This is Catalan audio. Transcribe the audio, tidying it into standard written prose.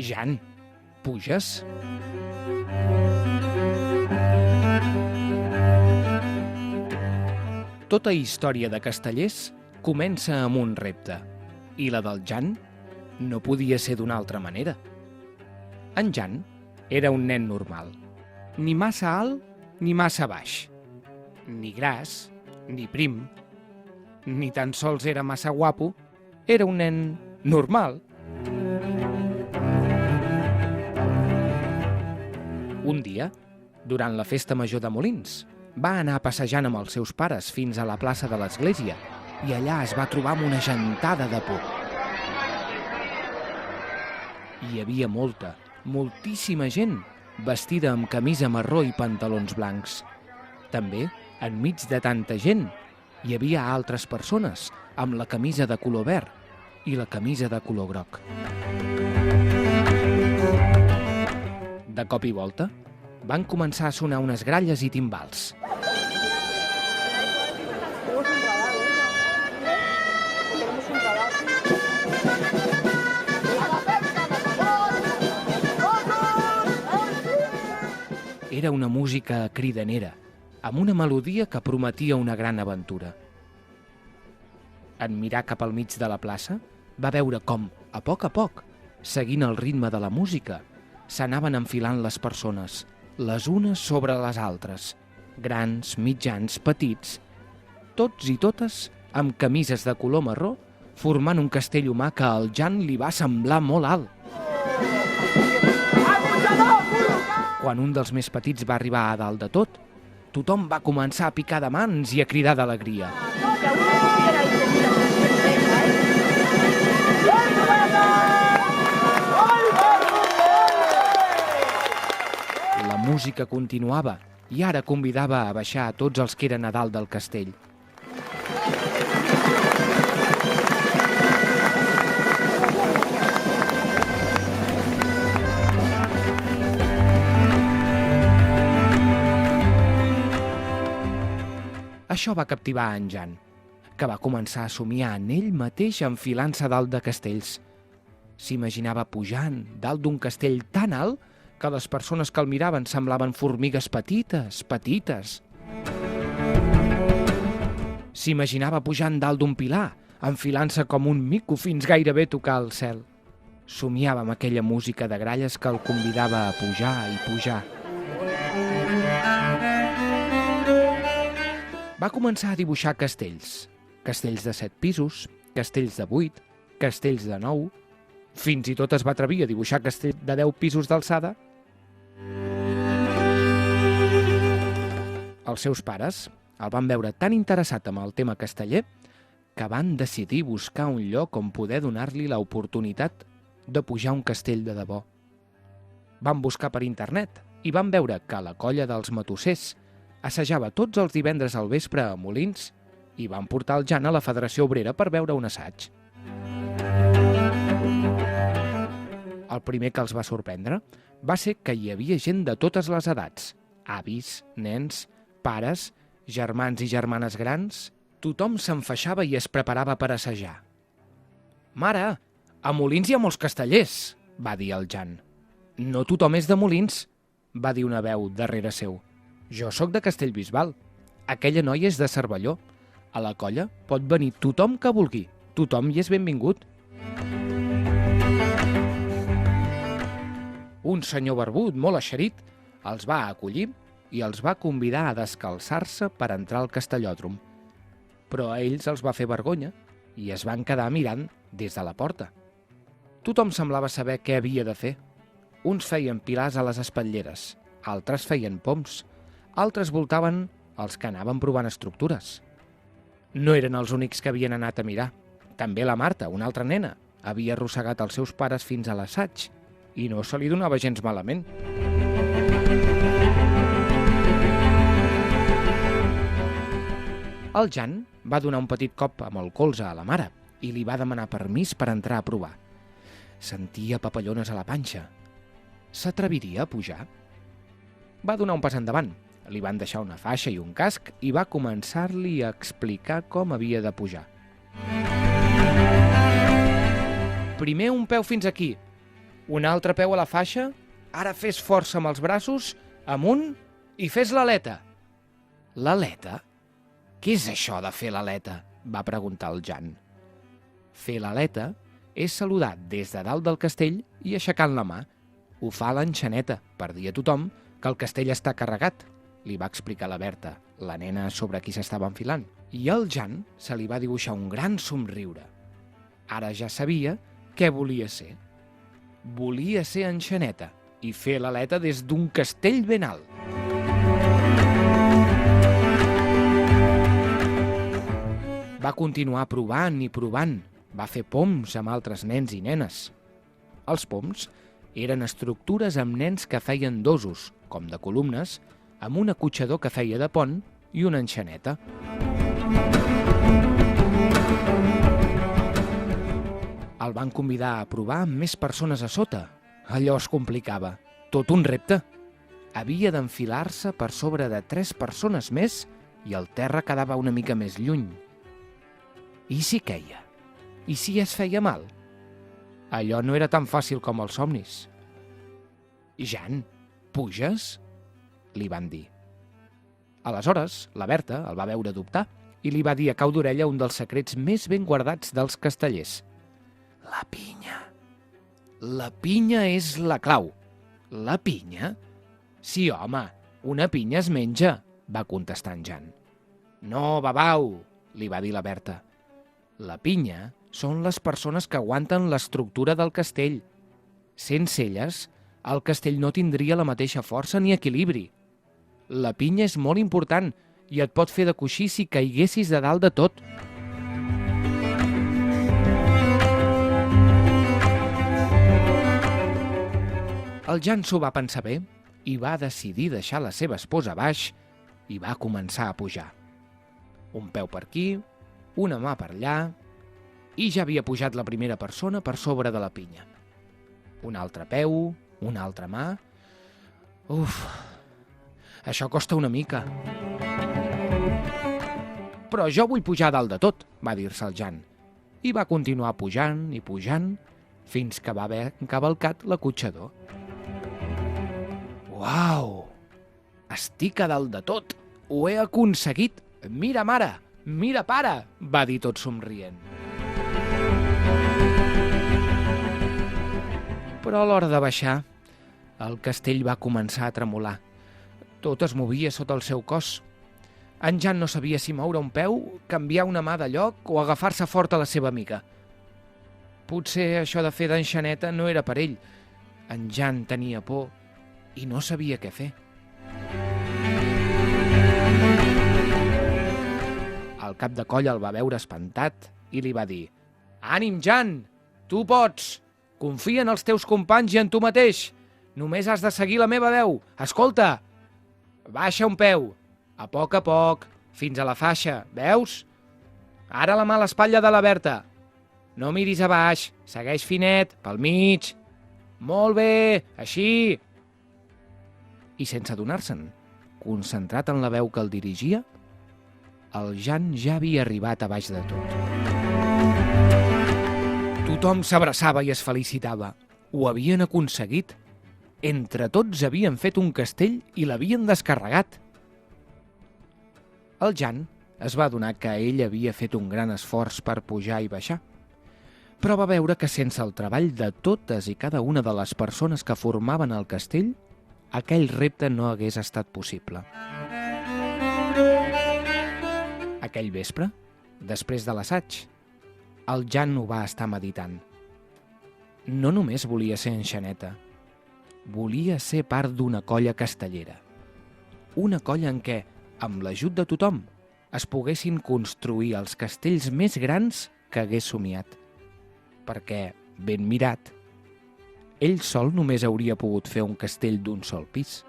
Jan, puges? Tota història de Castellers comença amb un repte, i la del Jan no podia ser d'una altra manera. En Jan era un nen normal, ni massa alt ni massa baix, ni gras ni prim, ni tan sols era massa guapo, era un nen normal. Un dia, durant la festa major de Molins, va anar passejant amb els seus pares fins a la plaça de l'església i allà es va trobar amb una gentada de por. Hi havia moltíssima gent vestida amb camisa marró i pantalons blancs. També, enmig de tanta gent, hi havia altres persones amb la camisa de color verd i la camisa de color groc. De cop i volta, van començar a sonar unes gralles i timbals. Era una música cridanera, amb una melodia que prometia una gran aventura. En mirar cap al mig de la plaça, va veure com, a poc, seguint el ritme de la música, s'anaven enfilant les persones, les unes sobre les altres, grans, mitjans, petits, tots i totes amb camises de color marró, formant un castell humà que al Jan li va semblar molt alt. Quan un dels més petits va arribar a dalt de tot, tothom va començar a picar de mans i a cridar d'alegria. La música continuava i ara convidava a baixar a tots els que eren a dalt del castell. Això va captivar en Jan, que va començar a somiar en ell mateix enfilant-se dalt de castells. S'imaginava pujant dalt d'un castell tan alt que les persones que el miraven semblaven formigues petites. S'imaginava pujant dalt d'un pilar, enfilant-se com un mico fins gairebé tocar el cel. Somiava amb aquella música de gralles que el convidava a pujar i pujar. Va començar a dibuixar castells. Castells de 7 pisos, castells de 8, castells de 9... Fins i tot es va atrevir a dibuixar castells de 10 pisos d'alçada. Els seus pares el van veure tan interessat amb el tema casteller que van decidir buscar un lloc on poder donar-li l'oportunitat de pujar un castell de debò. Van buscar per internet i van veure que la colla dels matossers assajava tots els divendres al vespre a Molins i van portar el Jan a la Federació Obrera per veure un assaig. El primer que els va sorprendre va ser que hi havia gent de totes les edats, avis, nens, pares, germans i germanes grans. Tothom s'enfaixava i es preparava per assajar. «Mare, a Molins hi ha molts castellers», va dir el Jan. «No tothom és de Molins», va dir una veu darrere seu. «Jo sóc de Castellbisbal. Aquella noia és de Cervelló. A la colla pot venir tothom que vulgui. Tothom hi és benvingut». Un senyor barbut, molt eixerit, els va acollir i els va convidar a descalçar-se per entrar al castellòdrom. Però a ells els va fer vergonya i es van quedar mirant des de la porta. Tothom semblava saber què havia de fer. Uns feien pilars a les espatlleres, altres feien poms, altres voltaven els que anaven provant estructures. No eren els únics que havien anat a mirar. També la Marta, una altra nena, havia arrossegat els seus pares fins a l'assaig i no se li donava gens malament. El Jan va donar un petit cop amb el colze a la mare i li va demanar permís per entrar a provar. Sentia papallones a la panxa. S'atreviria a pujar? Va donar un pas endavant. Li van deixar una faixa i un casc i va començar-li a explicar com havia de pujar. Primer un peu fins aquí, un altre peu a la faixa, ara fes força amb els braços, amunt, i fes l'aleta. L'aleta? Què és això de fer l'aleta? Va preguntar el Jan. Fer l'aleta és saludar des de dalt del castell i aixecant la mà. Ho fa l'enxaneta, per dir a tothom que el castell està carregat, li va explicar la Berta, la nena sobre qui s'estava enfilant. I al Jan se li va dibuixar un gran somriure. Ara ja sabia què volia ser. Volia ser enxaneta i fer l'aleta des d'un castell ben alt. Va continuar provant i provant. Va fer poms amb altres nens i nenes. Els poms eren estructures amb nens que feien dosos, com de columnes, amb un acotxador que feia de pont i una enxaneta. El van convidar a provar amb més persones a sota. Allò es complicava. Tot un repte. Havia d'enfilar-se per sobre de 3 persones més i el terra quedava una mica més lluny. I si queia? I si es feia mal? Allò no era tan fàcil com els somnis. «Jan, puges?» li van dir. Aleshores, la Berta el va veure dubtar i li va dir a cau d'orella un dels secrets més ben guardats dels castellers. «La pinya. La pinya és la clau». «La pinya?» «Sí, home, una pinya es menja», va contestar en Jan. «No, babau», li va dir la Berta. «La pinya són les persones que aguanten l'estructura del castell. Sense elles, el castell no tindria la mateixa força ni equilibri. La pinya és molt important i et pot fer de coixí si caiguessis de dalt de tot». El Jan s'ho va pensar bé i va decidir deixar la seva esposa a baix i va començar a pujar. Un peu per aquí, una mà per allà, i ja havia pujat la primera persona per sobre de la pinya. Un altre peu, una altra mà... Uf, això costa una mica. «Però jo vull pujar dalt de tot», va dir-se el Jan, i va continuar pujant i pujant fins que va haver encavalcat l'acotxador. «Uau! Estic a dalt de tot! Ho he aconseguit! Mira, mare! Mira, pare!», va dir tot somrient. Però a l'hora de baixar, el castell va començar a tremolar. Tot es movia sota el seu cos. En Jan no sabia si moure un peu, canviar una mà de lloc o agafar-se fort a la seva amiga. Potser això de fer d'enxaneta no era per ell. En Jan tenia por i no sabia què fer. El cap de colla el va veure espantat i li va dir: «Ànim, Jan! Tu pots! Confia en els teus companys i en tu mateix! Només has de seguir la meva veu! Escolta! Baixa un peu, a poc, fins a la faixa, veus? Ara la mà a l'espatlla de la Berta. No miris a baix, segueix finet, pel mig. Molt bé, així!» I sense adonar-se'n, concentrat en la veu que el dirigia, el Jan ja havia arribat a baix de tot. Tothom s'abraçava i es felicitava. Ho havien aconseguit. Entre tots havien fet un castell i l'havien descarregat. El Jan es va adonar que ell havia fet un gran esforç per pujar i baixar, però va veure que sense el treball de totes i cada una de les persones que formaven el castell, aquell repte no hagués estat possible. Aquell vespre, després de l'assaig, el Jan ho va estar meditant. No només volia ser enxaneta, volia ser part d'una colla castellera. Una colla en què, amb l'ajut de tothom, es poguessin construir els castells més grans que hagués somiat. Perquè, ben mirat, ell sol només hauria pogut fer un castell d'un sol pis.